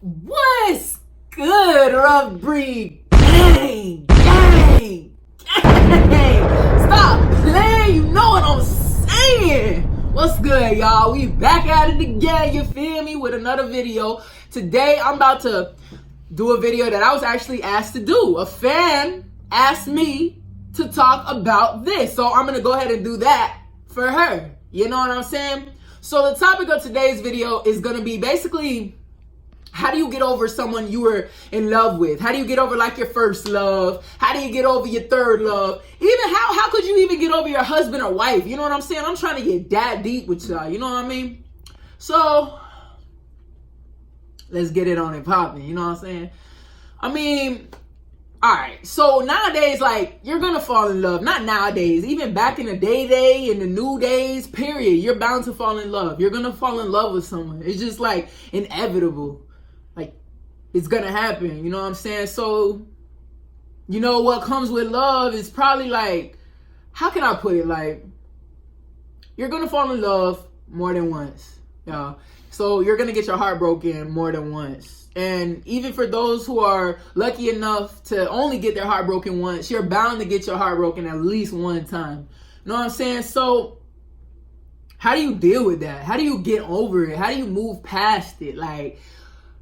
What's good, Ruffbreed? Gang, gang, gang. Stop playing, you know what I'm saying. What's good, y'all? We back at it again, you feel me, with another video. Today, I'm about to do a video that I was actually asked to do. A fan asked me to talk about this. So I'm going to go ahead and do that for her. You know what I'm saying? So the topic of today's video is going to be basically, how do you get over someone you were in love with? How do you get over like your first love? How do you get over your third love? Even how could you even get over your husband or wife? You know what I'm saying? I'm trying to get that deep with y'all. You know what I mean? So let's get it on and popping. You know what I'm saying? I mean, all right. So nowadays, like, you're going to fall in love. Not nowadays. Even back in the day, in the new days, period. You're bound to fall in love. You're going to fall in love with someone. It's just like inevitable. Like, it's going to happen. You know what I'm saying? So, you know, what comes with love is probably like, how can I put it? Like, you're going to fall in love more than once. Y'all. So you're going to get your heart broken more than once. And even for those who are lucky enough to only get their heart broken once, you're bound to get your heart broken at least one time. You know what I'm saying? So how do you deal with that? How do you get over it? How do you move past it? Like,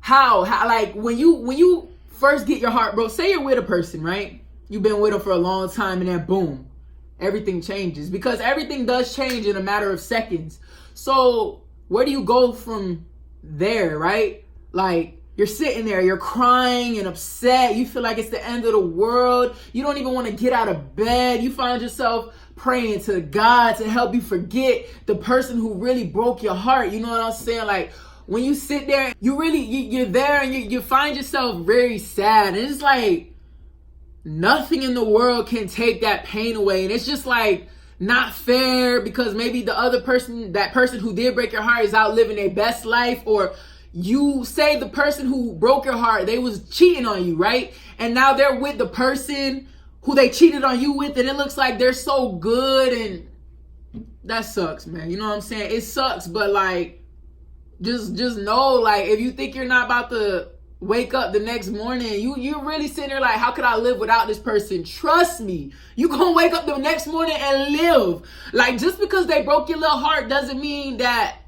how like when you first get your heart broke, say you're with a person, right? You've been with them for a long time, and then boom, everything changes, because everything does change in a matter of seconds. So where do you go from there, right? Like, you're sitting there, you're crying and upset. You feel like it's the end of the world. You don't even want to get out of bed. You find yourself praying to God to help you forget the person who really broke your heart. You know what I'm saying? Like, when you sit there, you're there and you find yourself very sad. And it's like, nothing in the world can take that pain away. And it's just like, not fair, because maybe the other person, that person who did break your heart, is out living their best life. Or you say the person who broke your heart, they was cheating on you, right? And now they're with the person who they cheated on you with, and it looks like they're so good, and that sucks, man. You know what I'm saying? It sucks, but like, just know, like, if you think you're not about to wake up the next morning, you're really sitting there like, how could I live without this person? Trust me, you gonna wake up the next morning and live. Like, just because they broke your little heart doesn't mean that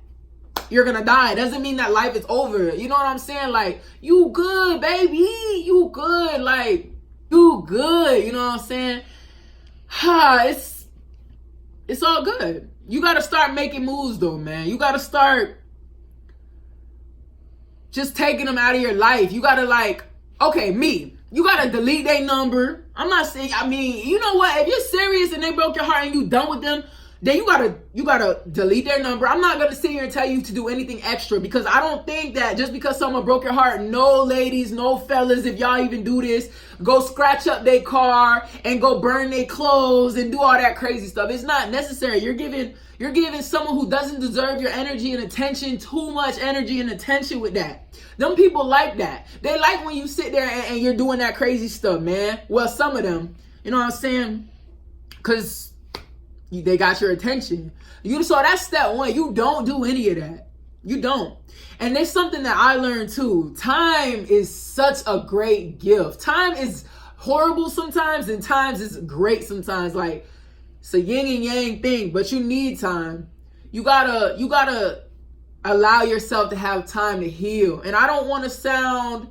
you're gonna die. Doesn't mean that life is over. You know what I'm saying? Like, you good, baby. You good. Like, you good. You know what I'm saying? It's all good. You gotta start making moves though, man. You gotta start just taking them out of your life. You gotta, like, okay, you gotta delete their number. I'm not saying, I mean, you know what? If you're serious and they broke your heart and you done with them, then you gotta delete their number. I'm not gonna sit here and tell you to do anything extra, because I don't think that just because someone broke your heart, no ladies, no fellas, if y'all even do this, go scratch up their car and go burn their clothes and do all that crazy stuff. It's not necessary. You're giving someone who doesn't deserve your energy and attention too much energy and attention with that. Them people like that. They like when you sit there and you're doing that crazy stuff, man. Well, some of them, you know what I'm saying? Because they got your attention. So that's step one. You don't do any of that. You don't. And there's something that I learned too. Time is such a great gift. Time is horrible sometimes, and times is great sometimes. Like, it's a yin and yang thing, but you need time. You gotta allow yourself to have time to heal. And I don't want to sound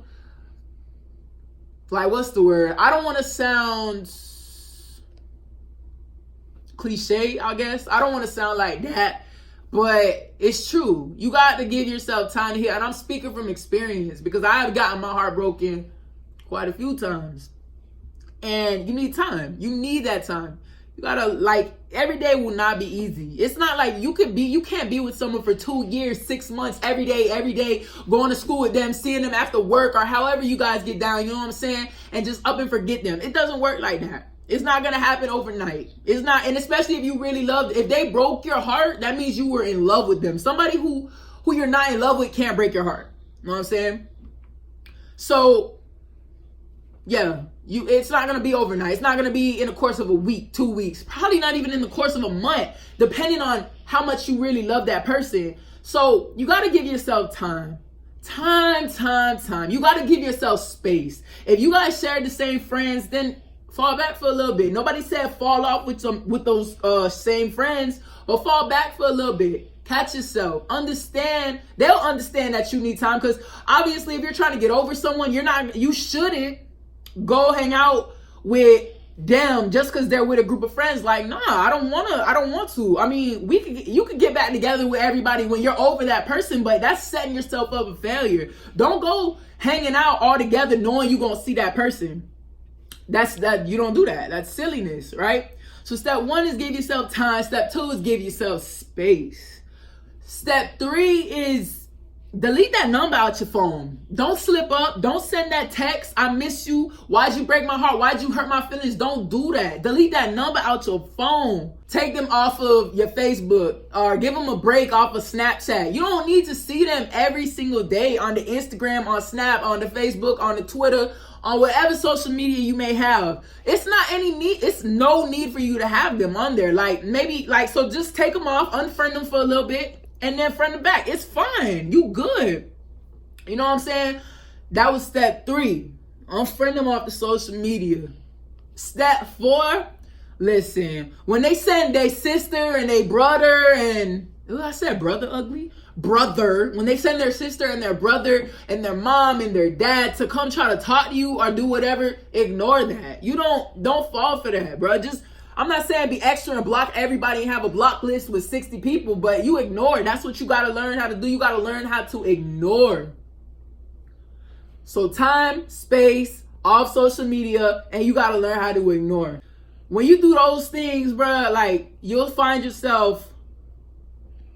like, what's the word? I don't want to sound cliche, I guess. I don't want to sound like that, but it's true. You got to give yourself time to heal. And I'm speaking from experience, because I have gotten my heart broken quite a few times. And you need time. You need that time. You gotta, like, every day will not be easy. It's not like you can't be with someone for 2 years, 6 months, every day, going to school with them, seeing them after work, or however you guys get down, you know what I'm saying? And just up and forget them. It doesn't work like that. It's not gonna happen overnight. It's not, and especially if you really loved, if they broke your heart, that means you were in love with them. Somebody who you're not in love with can't break your heart. You know what I'm saying? So, yeah. It's not going to be overnight. It's not going to be in the course of a week, 2 weeks, probably not even in the course of a month, depending on how much you really love that person. So you got to give yourself time. Time. You got to give yourself space. If you guys share the same friends, then fall back for a little bit. Nobody said fall off with those same friends, but fall back for a little bit. Catch yourself. Understand. They'll understand that you need time, because obviously if you're trying to get over someone, you shouldn't go hang out with them just because they're with a group of friends. Like, nah, I don't want to. I mean, you could get back together with everybody when you're over that person, but that's setting yourself up for failure. Don't go hanging out all together knowing you're gonna see that person. You don't do that. That's silliness, right? So step 1 is give yourself time. Step 2 is give yourself space. Step 3 is delete that number out your phone. Don't slip up. Don't send that text. I miss you. Why'd you break my heart? Why'd you hurt my feelings? Don't do that. Delete that number out your phone. Take them off of your Facebook, or give them a break off of Snapchat. You don't need to see them every single day on the Instagram, on Snap, on the Facebook, on the Twitter, on whatever social media you may have. It's no need for you to have them on there. So just take them off, unfriend them for a little bit, and then friend them back. It's fine. You good. You know what I'm saying? That was step 3. Unfriend them off the social media. Step 4, listen. When they send their sister and their brother and... Ooh, I said brother ugly? Brother. When they send their sister and their brother and their mom and their dad to come try to talk to you or do whatever, ignore that. You don't fall for that, bro. I'm not saying be extra and block everybody and have a block list with 60 people, but you ignore. That's what you got to learn how to do. You got to learn how to ignore. So time, space, off social media, and you got to learn how to ignore. When you do those things, bro, like you'll find yourself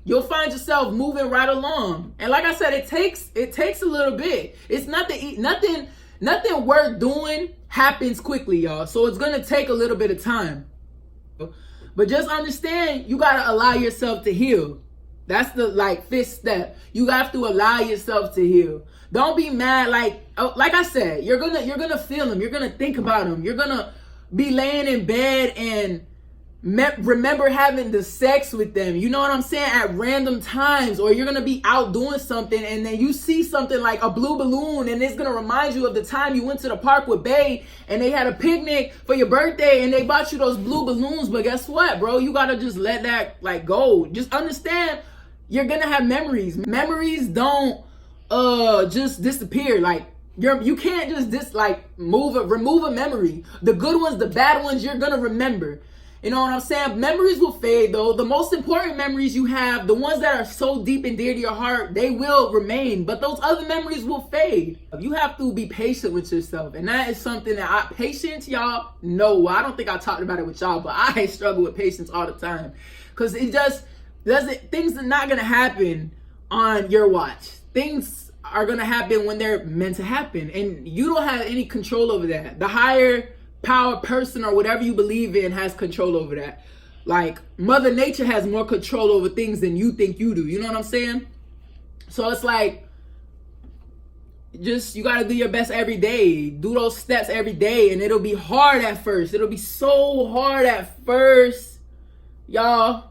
moving right along. And like I said, it takes a little bit. It's nothing worth doing happens quickly, y'all. So it's going to take a little bit of time. But just understand, you got to allow yourself to heal. That's the 5th step. You have to allow yourself to heal. Don't be mad. Like I said, you're going to feel them. You're going to think about them. You're going to be laying in bed and remember having the sex with them, you know what I'm saying, at random times. Or you're gonna be out doing something and then you see something like a blue balloon and it's gonna remind you of the time you went to the park with Bae and they had a picnic for your birthday and they bought you those blue balloons. But guess what, bro? You gotta just let that go. Just understand, you're gonna have memories. Memories don't just disappear. You can't just remove a memory. The good ones, the bad ones, you're gonna remember. You know what I'm saying? Memories will fade, though. The most important memories you have, the ones that are so deep and dear to your heart, they will remain. But those other memories will fade. You have to be patient with yourself. And that is something that patience, y'all, no. I don't think I talked about it with y'all, but I struggle with patience all the time. Because it just doesn't, things are not going to happen on your watch. Things are going to happen when they're meant to happen. And you don't have any control over that. The higher power person or whatever you believe in has control over that. Like Mother Nature has more control over things than you think you do. You know what I'm saying? So it's like, you got to do your best every day. Do those steps every day. And it'll be hard at first. It'll be so hard at first, y'all.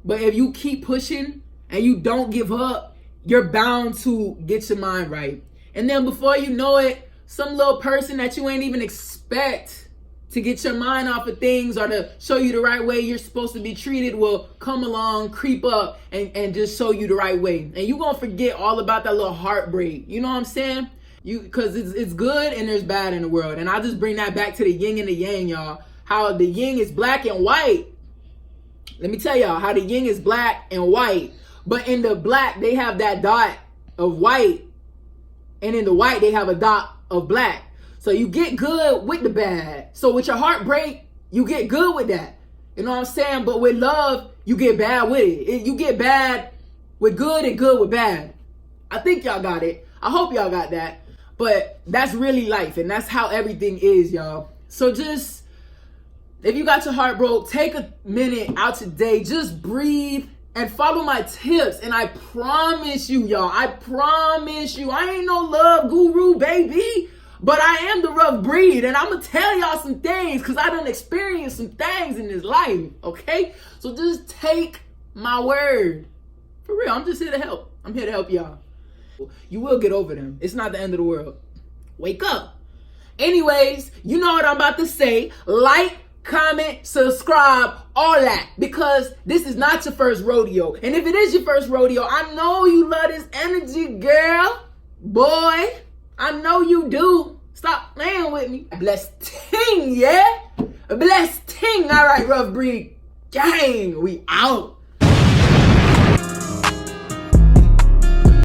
But if you keep pushing and you don't give up, you're bound to get your mind right. And then before you know it, some little person that you ain't even expect to get your mind off of things or to show you the right way you're supposed to be treated will come along, creep up, and just show you the right way. And you're going to forget all about that little heartbreak. You know what I'm saying? Because it's good and there's bad in the world. And I just bring that back to the yin and the yang, y'all. How the yin is black and white. Let me tell y'all how the yin is black and white. But in the black, they have that dot of white. And in the white, they have a dot of black. So you get good with the bad. So with your heartbreak, you get good with that. You know what I'm saying? But with love, you get bad with it. You get bad with good and good with bad. I think y'all got it. I hope y'all got that. But that's really life. And that's how everything is, y'all. So just, if you got your heart broke, take a minute out today. Just breathe and follow my tips. And I promise you, y'all, I promise you, I ain't no love guru, baby. But I am the rough breed, and I'm going to tell y'all some things because I done experienced some things in this life, okay? So just take my word. For real, I'm just here to help. I'm here to help y'all. You will get over them. It's not the end of the world. Wake up. Anyways, you know what I'm about to say. Like, comment, subscribe, all that. Because this is not your first rodeo. And if it is your first rodeo, I know you love this energy, girl. Boy, I know you do. Stop playing with me. Blessed ting, yeah? Blessed ting. All right, Ruffbreed gang, we out.